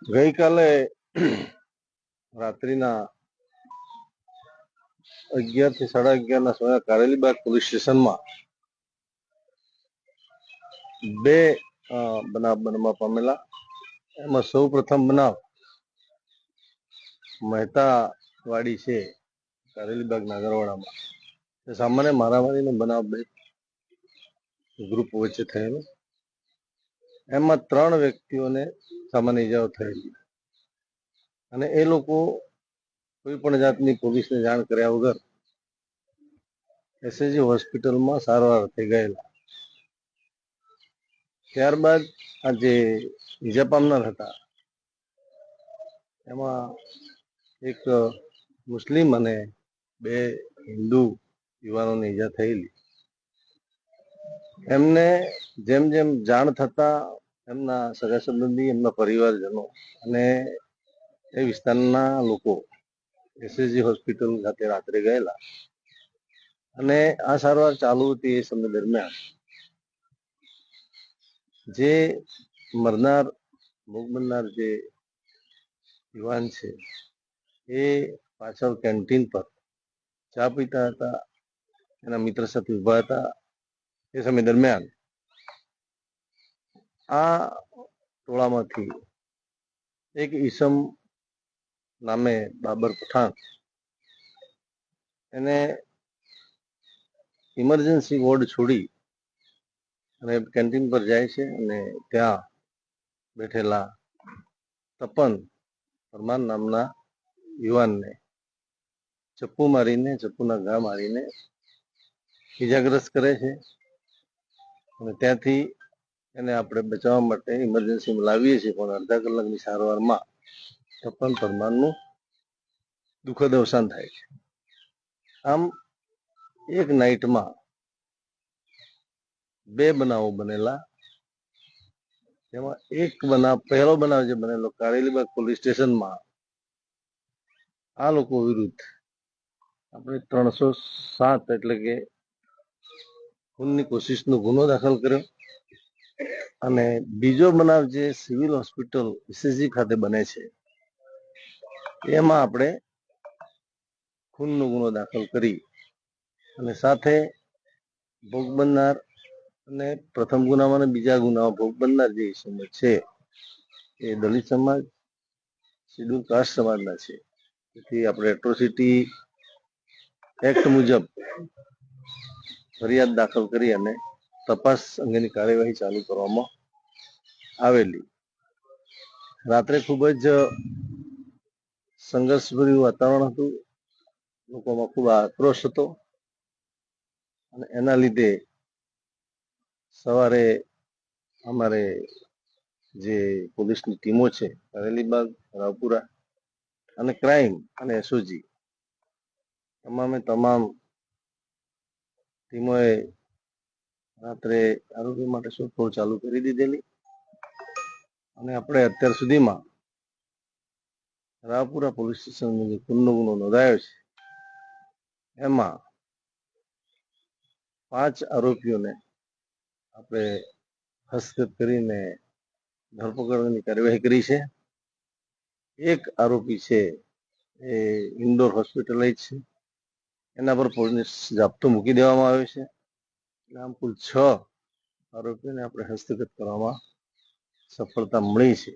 ગઈકાલે રાત્રિના 11 થી 11:30 સમયે કારેલીબાગ પોલીસ સ્ટેશનમાં બે બનાવ બનવા પામેલા. એમાં સૌ પ્રથમ બનાવ મહેતા વાડી છે કારેલીબાગ નાગરવાડામાં. સામાન્ય મારામારીનો બનાવ બે ગ્રુપ વચ્ચે થયેલો. એમાં 3 વ્યક્તિઓને સામાન્ય ઇજાઓ થયેલી અને એ લોકો કોઈ પણ જાતની પોલીસને જાણ કર્યા વગર એસએજી હોસ્પિટલમાં સારવાર થઈ ગયેલા. ત્યારબાદ આ જે ઈજા પામનાર હતા એમાં એક મુસ્લિમ અને 2 હિન્દુ યુવાનોને ઈજા થયેલી. એમને જેમ જેમ જાણ થતા એમના સગા સંબંધી, એમના પરિવારજનો અને એ વિસ્તારના લોકો એસએજી હોસ્પિટલ ખાતે રાત્રે ગયેલા અને આ સારવાર ચાલુ હતી. એ સમય દરમિયાન જે મરનાર ભોગ બનનાર જે યુવાન છે એ પાછળ કેન્ટીન પર ચા પીતા હતા, એના મિત્ર સાથે ઉભા હતા. એ સમય દરમિયાન આ ટોળામાંથી એક ઈસમ નામે બાબર પઠાણ એને ઇમરજન્સી વોર્ડ છોડી અને કેન્ટીન પર જાય છે અને ત્યાં બેઠેલા તપન પરમાર નામના યુવાનને ચપ્પુના ઘા મારીને ઈજાગ્રસ્ત કરે છે અને ત્યાંથી એને આપણે બચાવવા માટે ઇમરજન્સીમાં લાવીએ છીએ, પણ અડધા કલાકની સારવારમાં તપન પરમારનું દુઃખદ અવસાન થાય છે. આમ એક નાઇટમાં 2 બનાવો બનેલા. એમાં પહેલો બનાવ જે બનેલો કારેલીબાગ પોલીસ સ્ટેશનમાં આ લોકો વિરુદ્ધ આપણે 307 એટલે કે ખૂનની કોશિશનો ગુનો દાખલ કર્યો. અને બીજો બનાવ જે સિવિલ હોસ્પિટલ એસએજી ખાતે બને છે એમાં આપણે ખૂનનો ગુનો દાખલ કરી અને સાથે ભોગ બનનાર અને પ્રથમ ગુનામાં અને બીજા ગુનામાં ભોગ બનનાર જે સમજ છે એ દલિત સમાજ, શેડ્યુલ કાસ્ટ સમાજના છે. તેથી આપણે એટ્રોસિટી એક્ટ મુજબ ફરિયાદ દાખલ કરી અને તપાસ અંગેની કાર્યવાહી ચાલુ કરવામાં આવેલી. રાત્રે ખૂબ જ સંઘર્ષભર્યું વાતાવરણ હતું. લોકોમાં ખૂબ આક્રોશ હતો અને એના લીધે સવારે અમારે જે પોલીસની ટીમો છે કારેલીબાગ, રાવપુરા અને ક્રાઇમ અને એસઓજી તમામ ટીમોએ રાત્રે આરોપી માટે શોધખોળ ચાલુ કરી દીધેલી અને આપણે અત્યાર સુધીમાં રાવપુરા પોલીસ સ્ટેશનમાં જે ખૂનનો ગુનો નોંધાયો છે એમાં 5 આરોપીઓને આપણે હસ્તગત કરીને ધરપકડની કાર્યવાહી કરી છે. એક આરોપી છે એ ઇન્ડોર હોસ્પિટલાઇઝ છે, એના પર પોલીસ જાપ્તો મૂકી દેવામાં આવ્યો છે. આમ કુલ 6 આરોપીઓને આપણે હસ્તગત કરવામાં સફળતા મળી છે.